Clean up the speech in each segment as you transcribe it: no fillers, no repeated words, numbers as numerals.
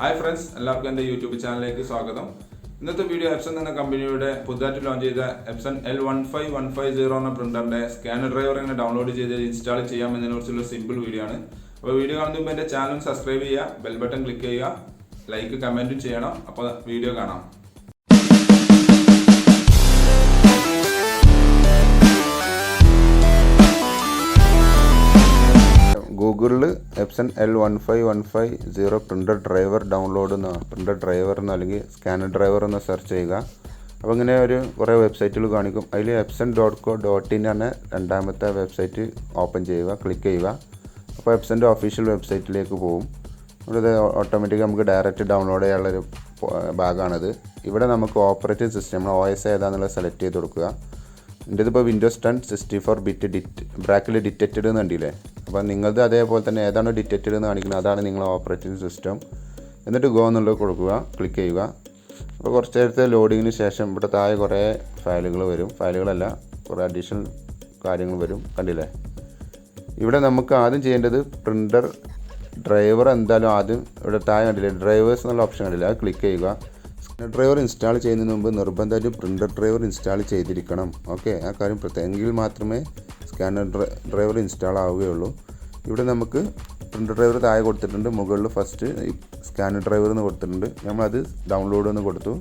Hi friends, എല്ലാവർക്കും എൻ്റെ YouTube ചാനലിലേക്ക് സ്വാഗതം. ഇന്നത്തെ വീഡിയോ എപ്സൺ എന്ന കമ്പനിയുടെ പുതുതായിട്ട് ലോഞ്ച് ചെയ്ത എപ്സൺ L15150 എന്ന പ്രിന്ററിന്റെ സ്കാനർ ഡ്രൈവർ എങ്ങനെ ഡൗൺലോഡ് ചെയ്ത് ഇൻസ്റ്റാൾ ചെയ്യാം എന്നതിനെക്കുറിച്ചുള്ള സിമ്പിൾ വീഡിയോ ആണ്. അപ്പോൾ വീഡിയോ കാണുന്നതിന് മുമ്പ് എൻ്റെ ചാനൽ സബ്സ്ക്രൈബ് ചെയ്യുക, ബെൽ ബട്ടൺ ക്ലിക്ക് ചെയ്യുക, ലൈക്ക് കമൻറ്റും ചെയ്യണം. അപ്പോൾ വീഡിയോ കാണാം. ഗൂഗിളിൽ Epson L15150 printer driver download printer driver എന്ന് അല്ലെങ്കിൽ സ്കാനർ ഡ്രൈവർ എന്ന് സെർച്ച് ചെയ്യുക. അപ്പോൾ ഇങ്ങനെ കുറേ വെബ്സൈറ്റുകൾ കാണിക്കും. അതിൽ epson.co.in ആണ് രണ്ടാമത്തെ വെബ്സൈറ്റ് ഓപ്പൺ ചെയ്യുക, ക്ലിക്ക് ചെയ്യുക. അപ്പോൾ എപ്സൻ്റെ ഒഫീഷ്യൽ വെബ്സൈറ്റിലേക്ക് പോകും. ഇവിടെ ഓട്ടോമാറ്റിക് നമുക്ക് ഡയറക്റ്റ് ഡൗൺലോഡ് ചെയ്യാനുള്ളൊരു ഭാഗമാണിത്. ഇവിടെ നമുക്ക് ഓപ്പറേറ്റിംഗ് സിസ്റ്റം OS ഏതാണെന്നുള്ളത് സെലക്ട് ചെയ്ത് കൊടുക്കുക. എൻ്റെ ഇതിപ്പോൾ വിൻഡോസ് 10 64 ബിറ്റ് ബ്രാക്കിൽ ഡിറ്റക്റ്റഡ് എന്ന് കണ്ടില്ലേ. അപ്പോൾ നിങ്ങളത് അതേപോലെ തന്നെ ഏതാണോ ഡിറ്റക്റ്റഡ് എന്ന് കാണിക്കുന്നത് അതാണ് നിങ്ങളെ ഓപ്പറേറ്റിംഗ് സിസ്റ്റം. എന്നിട്ട് ഗോ എന്നുള്ളത് കൊടുക്കുക, ക്ലിക്ക് ചെയ്യുക. അപ്പോൾ കുറച്ച് നേരത്തെ ലോഡിങ്ങിന് ശേഷം ഇവിടെ താഴെ കുറേ ഫയലുകൾ വരും. ഫയലുകളല്ല, കുറേ അഡീഷണൽ കാര്യങ്ങൾ വരും. കണ്ടില്ലേ, ഇവിടെ നമുക്ക് ആദ്യം ചെയ്യേണ്ടത് പ്രിൻ്റർ ഡ്രൈവർ എന്തായാലും ആദ്യം ഇവിടെ താഴെ കണ്ടില്ലേ ഡ്രൈവേഴ്സ് എന്നുള്ള ഓപ്ഷൻ കണ്ടില്ല, അത് ക്ലിക്ക് ചെയ്യുക. സ്കാനർ ഡ്രൈവർ ഇൻസ്റ്റാൾ ചെയ്യുന്നതിന് മുമ്പ് നിർബന്ധമായിട്ടും പ്രിൻ്റർ ഡ്രൈവർ ഇൻസ്റ്റാൾ ചെയ്തിരിക്കണം. ഓക്കെ, ആ കാര്യം എങ്കിൽ മാത്രമേ സ്കാനർ ഡ്രൈവർ ഇൻസ്റ്റാൾ ആവുകയുള്ളൂ. ഇവിടെ നമുക്ക് പ്രിൻ്റർ ഡ്രൈവർ താഴെ കൊടുത്തിട്ടുണ്ട്, മുകളിൽ ഫസ്റ്റ് സ്കാനർ ഡ്രൈവർ എന്ന് കൊടുത്തിട്ടുണ്ട്. നമ്മളത് ഡൗൺലോഡ് എന്ന് കൊടുത്തു.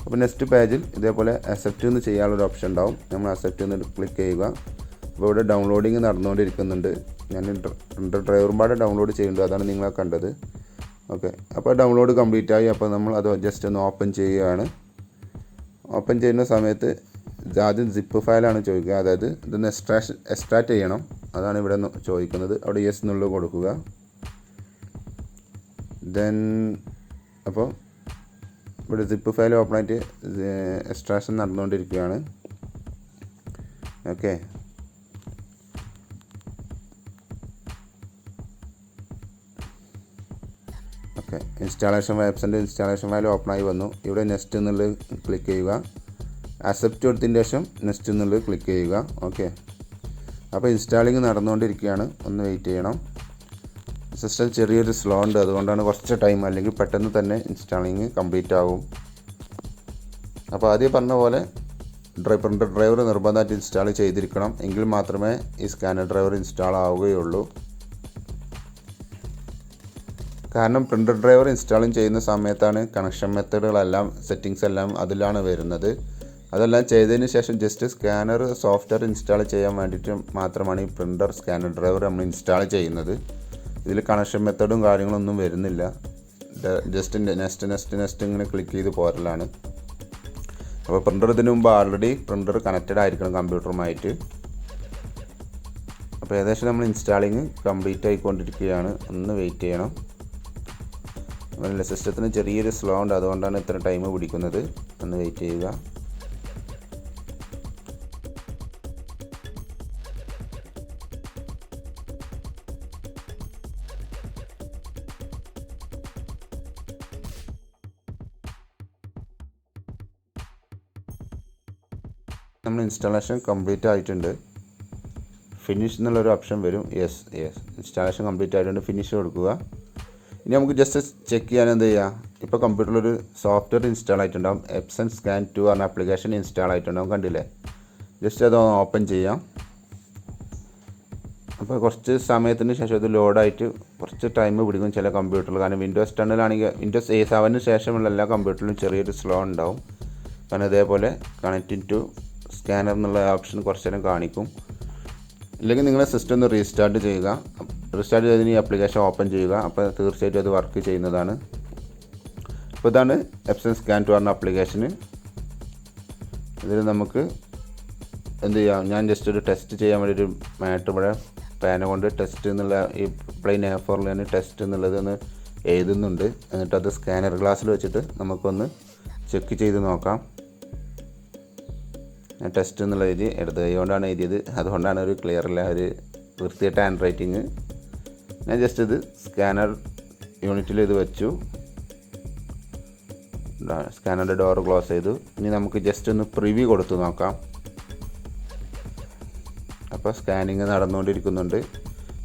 അപ്പോൾ നെക്സ്റ്റ് പേജിൽ ഇതേപോലെ അക്സെപ്റ്റ് എന്ന് ചെയ്യാനുള്ളൊരു ഓപ്ഷൻ ഉണ്ടാവും. നമ്മൾ അക്സെപ്റ്റ് എന്ന് ക്ലിക്ക് ചെയ്യുക. അപ്പോൾ ഇവിടെ ഡൗൺലോഡിങ് നടന്നുകൊണ്ടിരിക്കുന്നുണ്ട്. ഞാൻ പ്രിൻ്റർ ഡ്രൈവറും ഡൗൺലോഡ് ചെയ്യുന്നുണ്ട്, അതാണ് നിങ്ങളെ കണ്ടത്. ഓക്കെ, അപ്പോൾ ഡൗൺലോഡ് കംപ്ലീറ്റ് ആയി. അപ്പോൾ നമ്മൾ അത് ജസ്റ്റ് ഒന്ന് ഓപ്പൺ ചെയ്യുകയാണ്. ഓപ്പൺ ചെയ്യുന്ന സമയത്ത് ആദ്യം സിപ്പ് ഫയലാണ് ചോദിക്കുക, അതായത് ഇതൊന്ന് എക്സ്ട്രാക്റ്റ് ചെയ്യണം, അതാണ് ഇവിടെ ചോദിക്കുന്നത്. അവിടെ യെസ് എന്നുള്ളത് കൊടുക്കുക. ദെൻ അപ്പോൾ ഇവിടെ സിപ്പ് ഫയൽ ഓപ്പൺ ആയിട്ട് എക്സ്ട്രാക്ഷൻ നടന്നുകൊണ്ടിരിക്കുകയാണ്. ഓക്കെ, ഇൻസ്റ്റാളേഷൻ എപ്സൻ്റെ ഇൻസ്റ്റാളേഷൻ ഫയൽ ഓപ്പണായി വന്നു. ഇവിടെ നെക്സ്റ്റ് എന്നുള്ളത് ക്ലിക്ക് ചെയ്യുക. അക്സെപ്റ്റ് കൊടുത്തതിന് ശേഷം നെക്സ്റ്റ് എന്നുള്ളത് ക്ലിക്ക് ചെയ്യുക. ഓക്കെ, അപ്പോൾ ഇൻസ്റ്റാളിങ് നടന്നുകൊണ്ടിരിക്കുകയാണ്, ഒന്ന് വെയിറ്റ് ചെയ്യണം. സിസ്റ്റം ചെറിയൊരു സ്ലോ ഉണ്ട്, അതുകൊണ്ടാണ് കുറച്ച് ടൈം, അല്ലെങ്കിൽ പെട്ടെന്ന് തന്നെ ഇൻസ്റ്റാളിങ് കംപ്ലീറ്റ് ആകും. അപ്പോൾ ആദ്യം പറഞ്ഞ പോലെ പ്രിൻ്റർ ഡ്രൈവർ നിർബന്ധമായിട്ട് ഇൻസ്റ്റാൾ ചെയ്തിരിക്കണം, എങ്കിൽ മാത്രമേ ഈ സ്കാനർ ഡ്രൈവർ ഇൻസ്റ്റാൾ ആവുകയുള്ളൂ. കാരണം പ്രിൻ്റർ ഡ്രൈവർ ഇൻസ്റ്റാളിങ് ചെയ്യുന്ന സമയത്താണ് കണക്ഷൻ മെത്തേഡുകളെല്ലാം സെറ്റിങ്സ് എല്ലാം അതിലാണ് വരുന്നത്. അതെല്ലാം ചെയ്തതിന് ശേഷം ജസ്റ്റ് സ്കാനർ സോഫ്റ്റ്വെയർ ഇൻസ്റ്റാൾ ചെയ്യാൻ വേണ്ടിയിട്ട് മാത്രമാണ് ഈ പ്രിൻ്റർ സ്കാനർ ഡ്രൈവർ നമ്മൾ ഇൻസ്റ്റാൾ ചെയ്യുന്നത്. ഇതിൽ കണക്ഷൻ മെത്തേഡും കാര്യങ്ങളൊന്നും വരുന്നില്ല. ജസ്റ്റ് നെക്സ്റ്റ് ഇങ്ങനെ ക്ലിക്ക് ചെയ്ത് പോരലാണ്. അപ്പോൾ പ്രിൻ്റർ ഇതിന് മുമ്പ് ഓൾറെഡി പ്രിൻ്റർ കണക്റ്റഡ് ആയിരിക്കണം കമ്പ്യൂട്ടറുമായിട്ട്. അപ്പോൾ ഏകദേശം നമ്മൾ ഇൻസ്റ്റാളിങ് കംപ്ലീറ്റ് ആയിക്കൊണ്ടിരിക്കുകയാണ്, ഒന്ന് വെയിറ്റ് ചെയ്യണം. സിസ്റ്റത്തിന് ചെറിയൊരു സ്ലോ ഉണ്ട്, അതുകൊണ്ടാണ് ഇത്ര ടൈം പിടിക്കുന്നത്. ഒന്ന് വെയിറ്റ് ചെയ്യുക. നമ്മൾ ഇൻസ്റ്റാളേഷൻ കംപ്ലീറ്റ് ആയിട്ടുണ്ട്. ഫിനിഷ് എന്നുള്ളൊരു ഓപ്ഷൻ വരും. യെസ് ഇൻസ്റ്റാളേഷൻ കംപ്ലീറ്റ് ആയിട്ടുണ്ട്, ഫിനിഷ് കൊടുക്കുക. ഇനി നമുക്ക് ജസ്റ്റ് ചെക്ക് ചെയ്യാൻ എന്ത് ചെയ്യുക, ഇപ്പോൾ കമ്പ്യൂട്ടറിലൊരു സോഫ്റ്റ്വെയർ ഇൻസ്റ്റാൾ ആയിട്ടുണ്ടാകും. എപ്സൺ സ്കാൻ 2 പറഞ്ഞ ആപ്ലിക്കേഷൻ ഇൻസ്റ്റാൾ ആയിട്ടുണ്ടാകും, കണ്ടില്ലേ. ജസ്റ്റ് അത് ഓപ്പൺ ചെയ്യാം. അപ്പോൾ കുറച്ച് സമയത്തിന് ശേഷം ഇത് ലോഡായിട്ട് കുറച്ച് ടൈം പിടിക്കും ചില കമ്പ്യൂട്ടറിൽ. കാരണം വിൻഡോസ് 10 വിൻഡോസ് 7 ശേഷമുള്ള എല്ലാ കമ്പ്യൂട്ടറിലും ചെറിയൊരു സ്ലോ ഉണ്ടാവും. കാരണം ഇതേപോലെ കണക്റ്റിംഗ് ടു സ്കാനർ എന്നുള്ള ഓപ്ഷൻ കുറച്ച് നേരം കാണിക്കും. ഇല്ലെങ്കിൽ നിങ്ങളെ സിസ്റ്റം ഒന്ന് റീസ്റ്റാർട്ട് ചെയ്യുക. റീസ്റ്റാർട്ട് ചെയ്തതിന് ഈ ആപ്ലിക്കേഷൻ ഓപ്പൺ ചെയ്യുക. അപ്പോൾ തീർച്ചയായിട്ടും അത് വർക്ക് ചെയ്യുന്നതാണ്. അപ്പോൾ ഇതാണ് എപ്സൺ സ്കാൻ 2 പറഞ്ഞ ആപ്ലിക്കേഷന്. ഇതിൽ നമുക്ക് എന്ത് ചെയ്യാം, ഞാൻ ജസ്റ്റ് ഒരു ടെസ്റ്റ് ചെയ്യാൻ വേണ്ടി ഒരു മാറ്റർ ഇവിടെ പേന കൊണ്ട് ടെസ്റ്റ് എന്നുള്ള ഈ പ്ലെയിൻ A4 ഞാൻ ടെസ്റ്റ് എന്നുള്ളത് ഒന്ന് എഴുതുന്നുണ്ട്. എന്നിട്ട് അത് സ്കാനർ ഗ്ലാസ്സിൽ വെച്ചിട്ട് നമുക്കൊന്ന് ചെക്ക് ചെയ്ത് നോക്കാം. ഞാൻ ടെസ്റ്റ് എന്നുള്ള എഴുതി എടുത്തത് അതുകൊണ്ടാണ് എഴുതിയത്, അതുകൊണ്ടാണ് ഒരു ക്ലിയർ അല്ല, ഒരു വൃത്തിയായിട്ട് ഹാൻഡ് റൈറ്റിങ്. ഞാൻ ജസ്റ്റ് ഇത് സ്കാനർ യൂണിറ്റിൽ ഇത് വെച്ചു. സ്കാനറിൻ്റെ ഡോർ ക്ലോസ് ചെയ്തു. ഇനി നമുക്ക് ജസ്റ്റ് ഒന്ന് പ്രിവ്യൂ കൊടുത്ത് നോക്കാം. അപ്പോൾ സ്കാനിങ് നടന്നുകൊണ്ടിരിക്കുന്നുണ്ട്.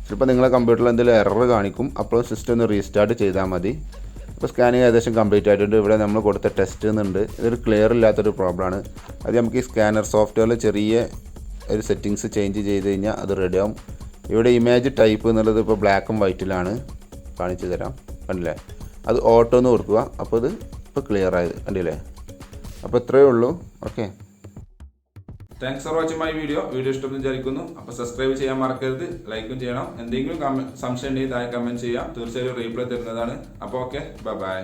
ചിലപ്പോൾ നിങ്ങളെ കമ്പ്യൂട്ടറിൽ എന്തെങ്കിലും എറർ കാണിക്കും, അപ്പോൾ സിസ്റ്റം ഒന്ന് റീസ്റ്റാർട്ട് ചെയ്താൽ മതി. ഇപ്പോൾ സ്കാനിങ് ഏകദേശം കംപ്ലീറ്റ് ആയിട്ടുണ്ട്. ഇവിടെ നമ്മൾ കൊടുത്ത ടെസ്റ്റ് എന്നുണ്ട്. ഇതൊരു ക്ലിയർ ഇല്ലാത്തൊരു പ്രോബ്ലമാണ്. അത് നമുക്ക് ഈ സ്കാനർ സോഫ്റ്റ്വെയറിൽ ചെറിയ ഒരു സെറ്റിങ്സ് ചേഞ്ച് ചെയ്ത് കഴിഞ്ഞാൽ അത് റെഡിയാവും. ഇവിടെ ഇമേജ് ടൈപ്പ് എന്നുള്ളത് ഇപ്പോൾ ബ്ലാക്കും വൈറ്റിലാണ്. കാണിച്ചു തരാം, കണ്ടില്ലേ? അത് ഓട്ടോ എന്ന് കൊടുക്കുക. അപ്പോൾ ഇത് ഇപ്പോൾ ക്ലിയർ ആയത് കണ്ടില്ലേ? അപ്പോൾ ഇത്രയേ ഉള്ളൂ. Okay, thanks for watching my video ഇഷ്ടപ്പെടുന്നു വിചാരിക്കുന്നു. അപ്പോൾ സബ്സ്ക്രൈബ് ചെയ്യാൻ മറക്കരുത്, ലൈക്കും ചെയ്യണം. എന്തെങ്കിലും സംശയം ഉണ്ടെങ്കിൽ താഴെ കമൻറ്റ് ചെയ്യാം, തീർച്ചയായും റീപ്ലൈ തരുന്നതാണ്. അപ്പോൾ ഓക്കെ, ബൈ.